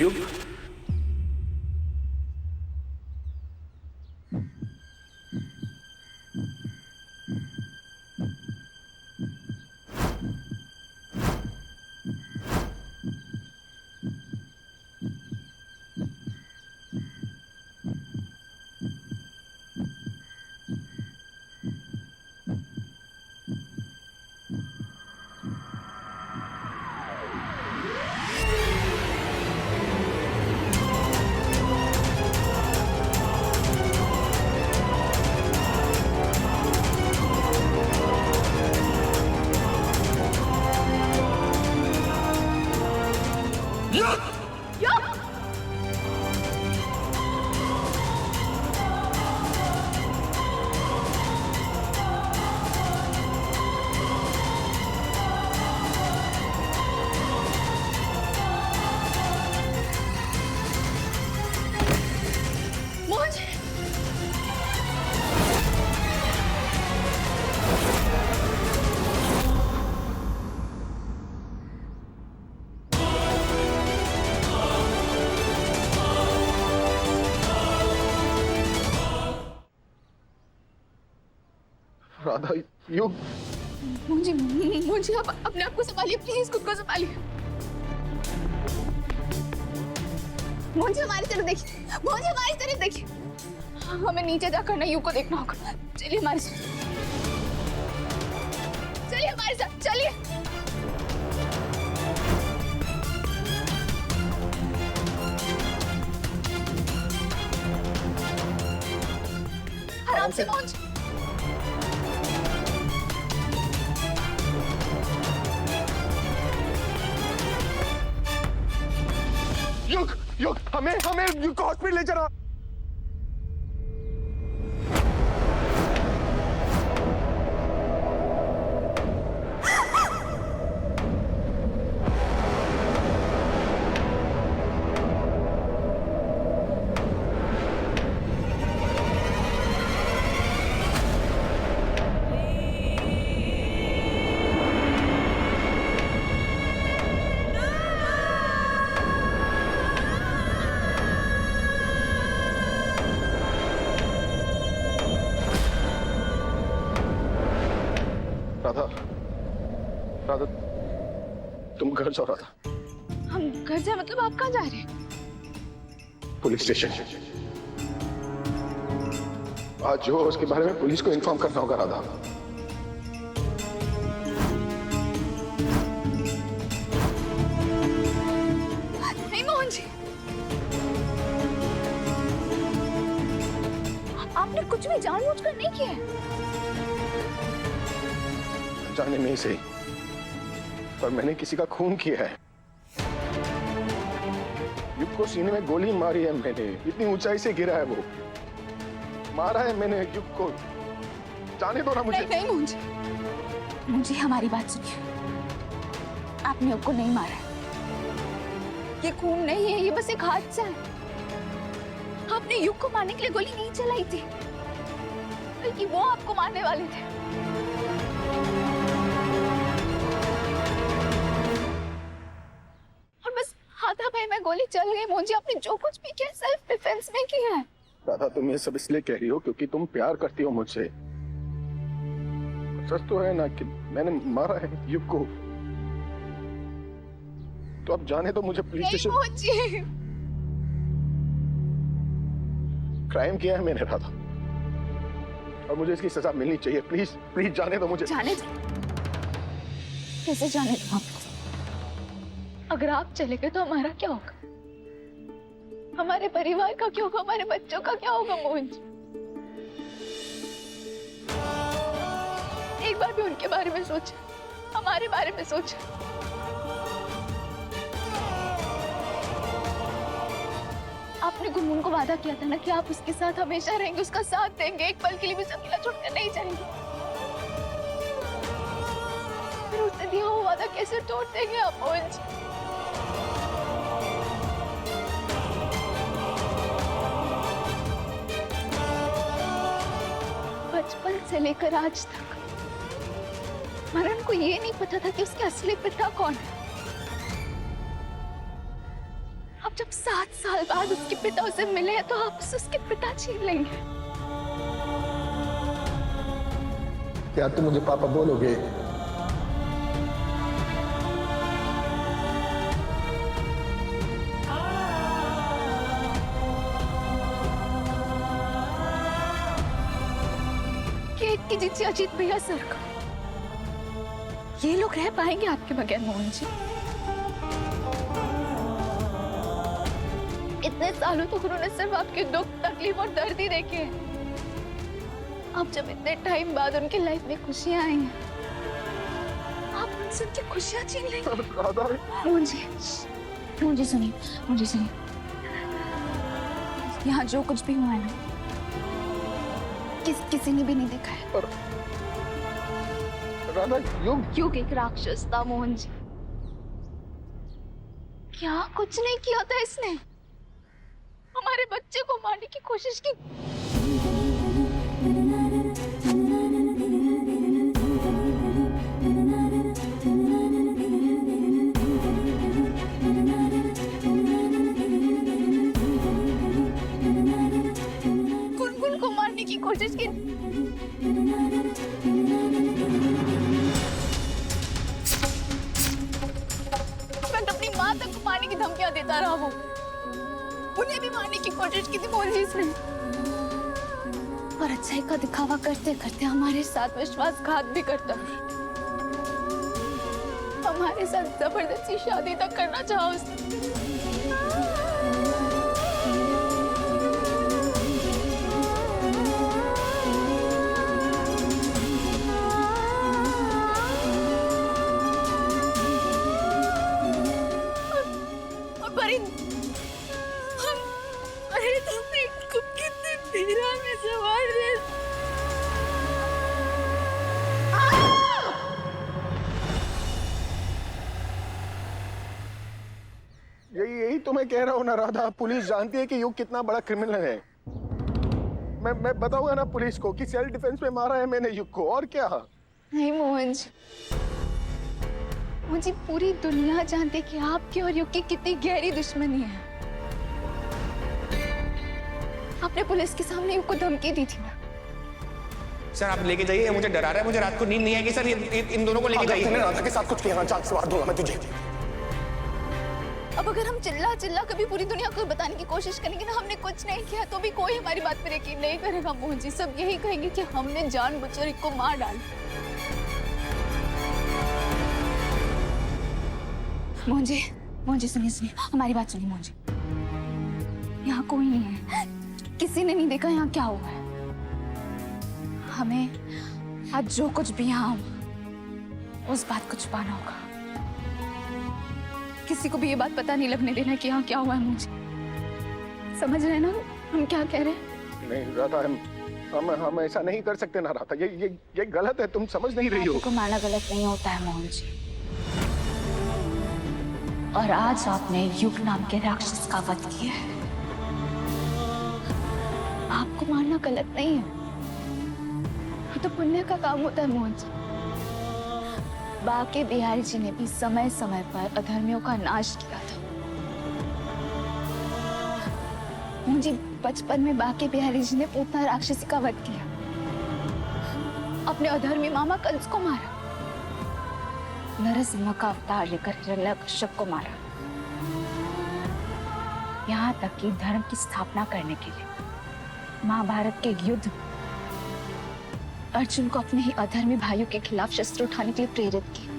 युग, राधा, युग। मुझे मुझे आप अपने आप को संभालिए, प्लीज खुद को संभालिए। मुझे हमारी तरफ देखिए, मुझे हमारी तरफ देखिए। हमें नीचे जाकर ना युग को देखना होगा। चलिए हमारे साथ, चलिए हमारे साथ, चलिए। आराम से पहुंच। युग, युग, हमें युग को हॉस्पिटल ले चला। राधा, राधा, तुम घर जाओ। राधा, हम घर जाए मतलब आप कहाँ जा रहे हैं? Police station. आज जो उसके बारे में पुलिस को इन्फॉर्म करना होगा। राधा, नहीं मोहन जी, आपने कुछ भी जानबूझकर नहीं किया है। जाने में ही सही, पर मैंने किसी का खून किया है। युग को सीने में गोली मारी है मैंने। इतनी ऊंचाई से गिरा है वो। मारा है मैंने युग को। जाने दो ना मुझे। नहीं मोहन जी, मुझे हमारी बात सुनिए। आपने युग को नहीं मारा है। ये खून नहीं है, ये बस एक हादसा है। आपने युग को मारने के लिए गोली नहीं चलाई थी, बल्कि वो आपको मारने वाले थे। हाथापाई में गोली चल गई। मोहन जी, आपने जो कुछ भी किया सेल्फ डिफेंस में किया है। राधा, तुम ये सब इसलिए कह रही हो क्योंकि तुम प्यार करती हो मुझसे। सच तो है ना कि मैंने मारा है युग को। तो अब जाने दो मुझे police station. Mohan ji, crime किया है मैंने राधा, और मुझे इसकी सजा मिलनी चाहिए। प्लीज प्लीज जाने दो मुझे। जाने दो? कैसे जाने दो आप? अगर आप चले गए तो हमारा क्या होगा? हमारे परिवार का क्या होगा? हमारे बच्चों का क्या होगा? मोहन जी, एक बार भी उनके बारे में सोचे, हमारे बारे में सोचे। आपने गुनगुन को वादा किया था ना कि आप उसके साथ हमेशा रहेंगे, उसका साथ देंगे, एक पल के लिए भी अकेला छोड़कर नहीं जाएंगे। फिर उसने दिया हुआ वादा कैसे तोड़ देंगे आप मोहन जी? बचपन से लेकर आज तक मरण को ये नहीं पता था कि उसके असली पिता कौन है। अब आप जब 7 साल बाद उसके पिता से मिले हैं तो आप उसके पिता छीन लेंगे। क्या तुम मुझे पापा बोलोगे? कीजिए अजीत भैया सर का। ये लोग रह पाएंगे आपके बगैर मोहन जी? इतने सालों तक उन्होंने सिर्फ आपके दुख, तकलीफ और दर्द ही देखे हैं। अब जब इतने टाइम बाद उनकी लाइफ में खुशियां आई हैं, आप उनसे उनकी खुशियां छीन लेंगे। मोहन जी सुनिए, मुझे सुनिए। यहाँ जो कुछ भी हुआ है ना, किसी ने भी नहीं देखा है। राधा, युग एक राक्षस था मोहन जी। क्या कुछ नहीं किया था इसने? हमारे बच्चे को मारने की कोशिश की। गुनगुन को मारने की कोशिश की। अपनी माँ तक को मारने की धमकियां देता रहा वो। उन्हें भी मारने की कोशिश की थी मोहन जी इसने। और अच्छाई का दिखावा करते करते हमारे साथ विश्वासघात भी करता। हमारे साथ जबरदस्ती शादी तक करना चाहा उसने। यही तो मैं कह रहा हूँ ना राधा, पुलिस जानती है कि युग कितना बड़ा क्रिमिनल है। मैं बताऊंगा ना पुलिस को कि सेल्फ डिफेंस में मारा है मैंने युग को, और क्या। नहीं मोहन जी, पूरी दुनिया जानती है कि आपकी और युग की कितनी गहरी दुश्मनी है। आपने पुलिस के सामने युग को धमकी दी थी ना। सर आप लेके जाइए, मुझे डरा रहा है, मुझे रात को नींद नहीं आएगी सर। इन दोनों को लेके जाइए। तूने राधा के साथ कुछ किया, जान से मार दूंगा मैं तुझे। अब अगर हम चिल्ला कभी पूरी दुनिया को बताने की कोशिश करेंगे ना हमने कुछ नहीं किया, तो भी कोई हमारी बात पर यकीन नहीं करेगा मोहन जी। सब यही कहेंगे कि हमने जानबूझकर इसको मार डाला। मोहन जी सुनिए, हमारी बात सुनिए मोहन जी। यहाँ कोई नहीं है, किसी ने नहीं देखा यहाँ क्या हुआ है। हमें आज जो कुछ भी यहाँ उस बात को छुपाना होगा। किसी को भी ये बात पता नहीं लगने देना कि यहाँ क्या हुआ है। मुझे समझ रहे हैं ना हम क्या कह रहे हैं? नहीं राधा, हम ऐसा नहीं कर सकते ना राधा। ये गलत है, तुम समझ नहीं रही हो। आपको मारना गलत नहीं होता है मोहन जी। और आज आपने युग नाम के राक्षस का वध किया है। आपको मारना गलत नहीं है, ये तो पुण्य का काम होता है मोहन जी। बाके बिहारी जी ने भी समय समय पर अधर्मियों का नाश किया था। मुझे बचपन में बाके बिहारी जी ने पूतना राक्षसी का वध किया, अपने अधर्मी मामा कंस को मारा, नरसिंह का अवतार लेकर हिरण्यकश्यप को मारा। यहाँ तक कि धर्म की स्थापना करने के लिए महाभारत के युद्ध अर्जुन को अपने ही अधर्मी भाइयों के खिलाफ शस्त्र उठाने के लिए प्रेरित किया।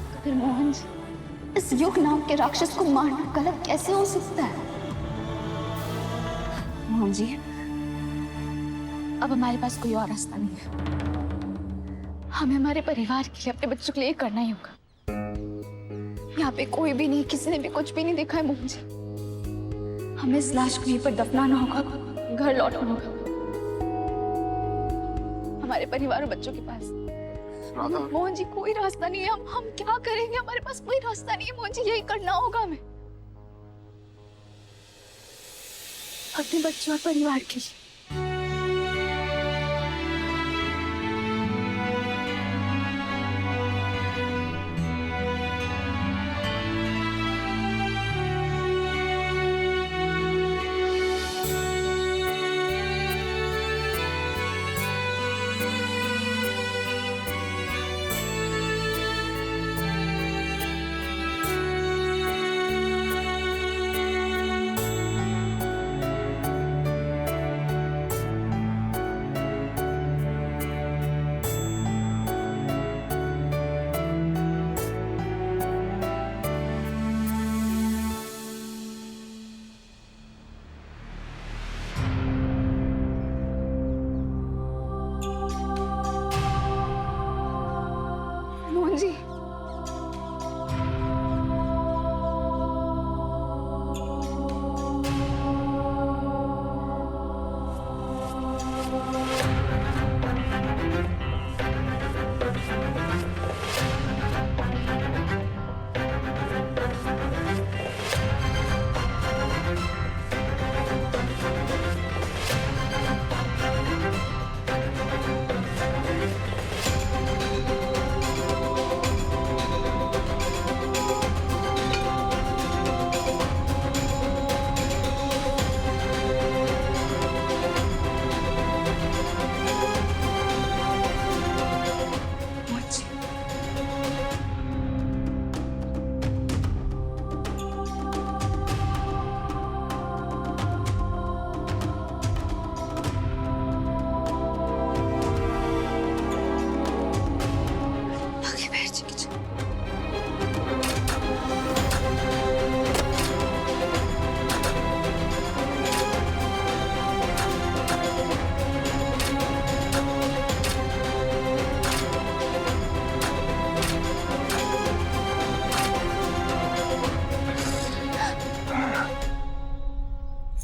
तो फिर मोहन जी, इस युग नाम के राक्षस को मारना गलत कैसे हो सकता है? मोहन जी, अब हमारे पास कोई और रास्ता नहीं है। हमें हमारे परिवार के लिए, अपने बच्चों के लिए करना ही होगा। यहाँ पे कोई भी नहीं, किसी ने भी कुछ भी नहीं देखा है मोहन जी। हमें इस लाश को यहीं पर दफनाना होगा, घर लौटना होगा हमारे परिवार और बच्चों के पास। मोहन जी कोई रास्ता नहीं है, हम क्या करेंगे? हमारे पास कोई रास्ता नहीं है मोहन जी, यही करना होगा हमें अपने बच्चों और परिवार के लिए।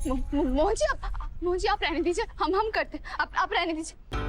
मोहन जी आप रहने दीजिए, हम करते, आप रहने दीजिए।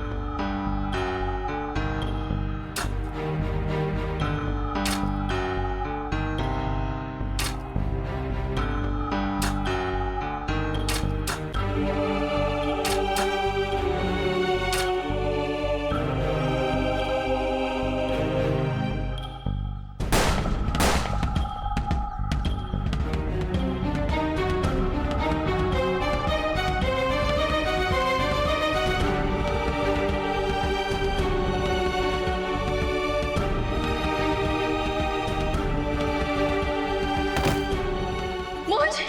मोहन जी,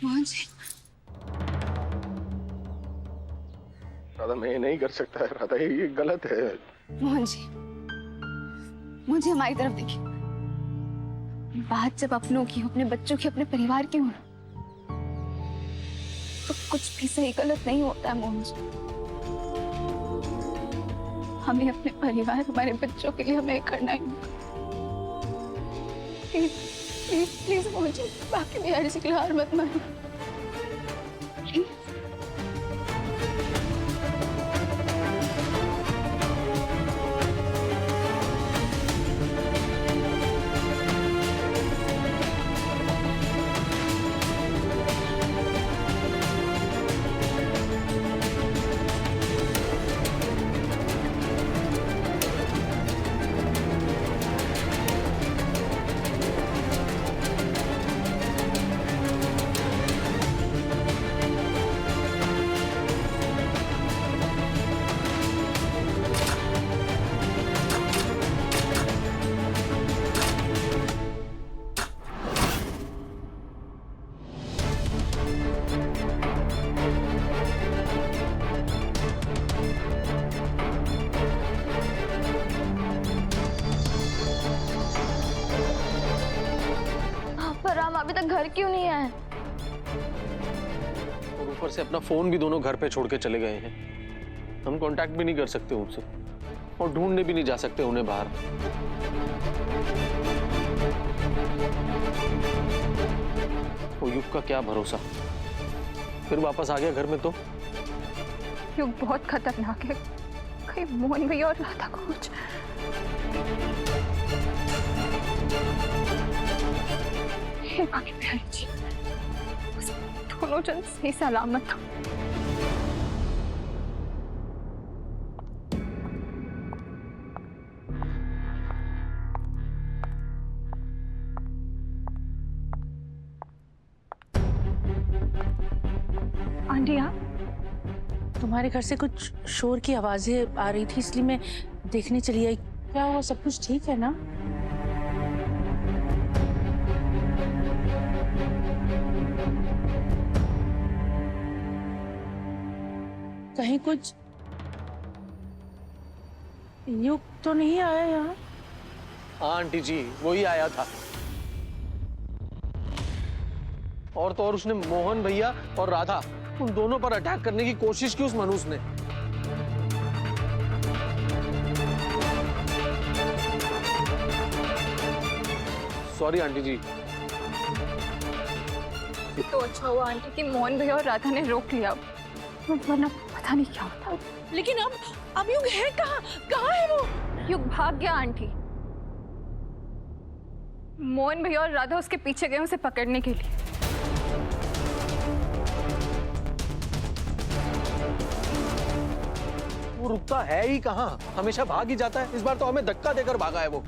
मोहन जी, राधा मैं ये नहीं कर सकता है राधा, ये गलत है। मोहन जी, मुझे हमारी तरफ देखिए। बात जब अपनों की, अपने बच्चों की, अपने परिवार की हो ना, तो कुछ भी सही गलत नहीं होता है मोहन जी। हमें अपने परिवार, हमारे बच्चों के लिए हमें करना ही होगा। Please please please Mohan ji, बाकी बिहारी जी के लिए हार मत मानो प्लीज। पर हम अभी तक घर क्यों नहीं आए? और ऊपर से अपना फोन भी दोनों घर पे छोड़ के चले गए हैं। हम कांटेक्ट भी नहीं कर सकते उनसे और ढूंढने भी नहीं जा सकते उन्हें बाहर। वो युग का क्या भरोसा, फिर वापस आ गया घर में तो। युग बहुत खतरनाक है, कहीं मोहन भैया और राधा को कुछ। हे बाकी बिहारी जी, बस दोनों जन सही सलामत हो। आंटी आप? तुम्हारे घर से कुछ शोर की आवाजें आ रही थी, इसलिए मैं देखने चली आई। क्या हुआ, सब कुछ ठीक है ना? कहीं कुछ युग तो नहीं आया यहाँ? हाँ आंटी जी, वही आया था। और तो और उसने मोहन भैया और राधा, उन दोनों पर अटैक करने की कोशिश की उस मनुष्य ने। सॉरी आंटी जी। तो अच्छा हुआ आंटी कि मोहन भैया और राधा ने रोक लिया, वरना पता नहीं क्या होता। लेकिन अब युग है कहाँ? कहाँ है वो? युग भाग गया आंटी। मोहन भैया और राधा उसके पीछे गए उसे पकड़ने के लिए। वो रुकता है ही कहाँ, हमेशा भाग ही जाता है। इस बार तो हमें धक्का देकर भागा है वो।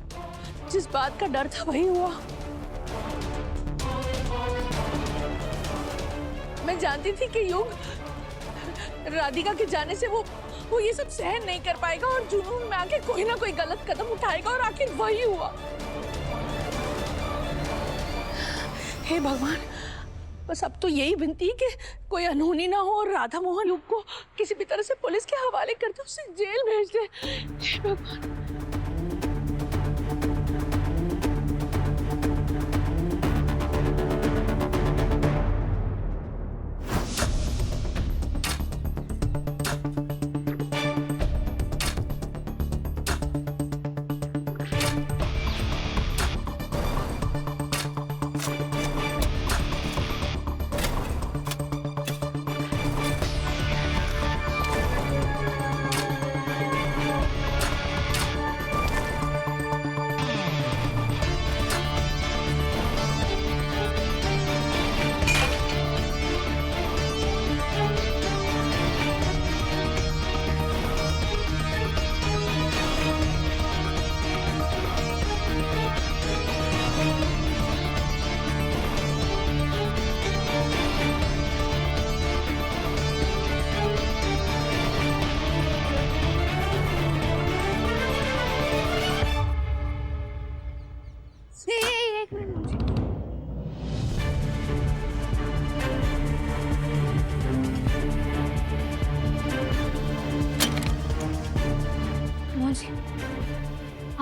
जिस बात का डर था वही हुआ। मैं जानती थी कि युग राधिका के जाने से वो ये सब सहन नहीं कर पाएगा और जुनून में आके कोई ना कोई गलत कदम उठाएगा, और आखिर वही हुआ। हे भगवान, बस अब तो यही विनती है कि कोई अनहोनी ना हो और राधा मोहन युग को किसी भी तरह से पुलिस के हवाले कर दे, उसे जेल भेज दे। हे भगवान।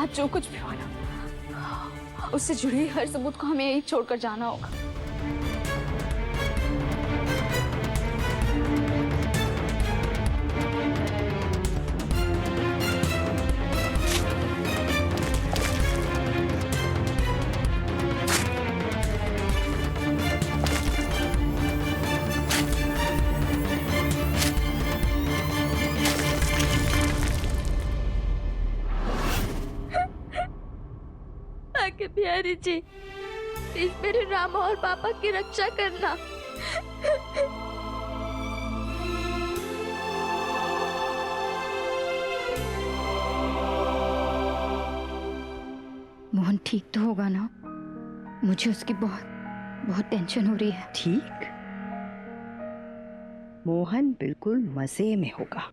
आज जो कुछ भी हो ना, उससे जुड़ी हर सबूत को हमें यही छोड़कर जाना होगा। आगे बिहारी जी, प्लीज मेरे रामा और पापा की रक्षा करना। मोहन ठीक तो होगा ना? मुझे उसकी बहुत बहुत टेंशन हो रही है। ठीक, मोहन बिल्कुल मजे में होगा।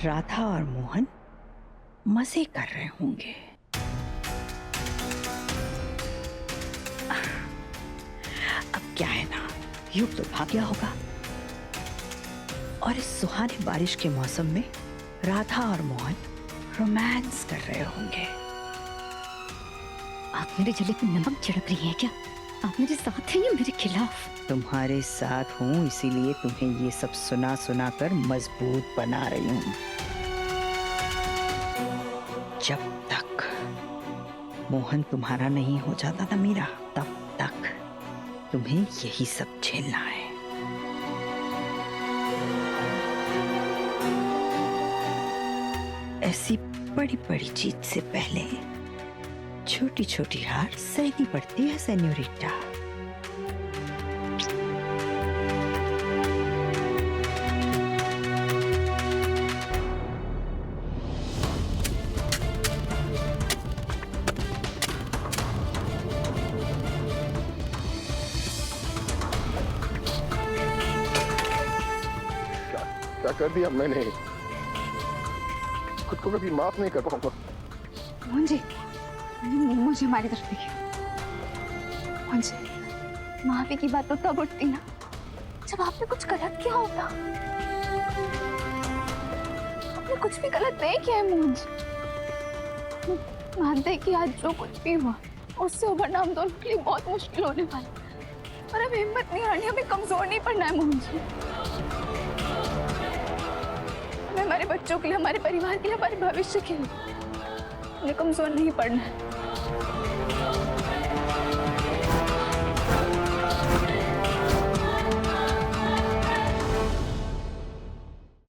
राधा और मोहन मजे कर रहे होंगे। अब क्या है ना, युग तो भाग गया होगा और इस सुहाने बारिश के मौसम में राधा और मोहन रोमांस कर रहे होंगे। आप मेरे जले पे नमक छिड़क रही हैं क्या? आप मेरे साथ हैं या मेरे खिलाफ? तुम्हारे साथ हूं, इसीलिए तुम्हें ये सब सुना सुना कर मजबूत बना रही हूं। जब तक मोहन तुम्हारा नहीं हो जाता ना मीरा, तब तक तुम्हें यही सब झेलना है। ऐसी बड़ी बड़ी चीज से पहले छोटी छोटी हार सहनी पड़ती है सेन्योरिटा। क्या कर दिया मैंने? खुद को कभी माफ नहीं कर पाऊंगा। मोहन जी, मुझे हमारी तरफ देखिए। मोहन जी, माफी की बात तो तब उठती ना जब आपने कुछ गलत किया होता। आपने कुछ भी गलत नहीं किया है मोहन जी। मानते हैं कि आज जो कुछ भी हुआ उससे उभरना हम दोनों के लिए बहुत मुश्किल होने वाला है, और अब हिम्मत नहीं हारनी, हमें कमजोर नहीं पड़ना है मोहन जी। हमें हमारे बच्चों के लिए, हमारे परिवार के लिए, हमारे भविष्य के लिए हमें कमजोर नहीं पड़ना है।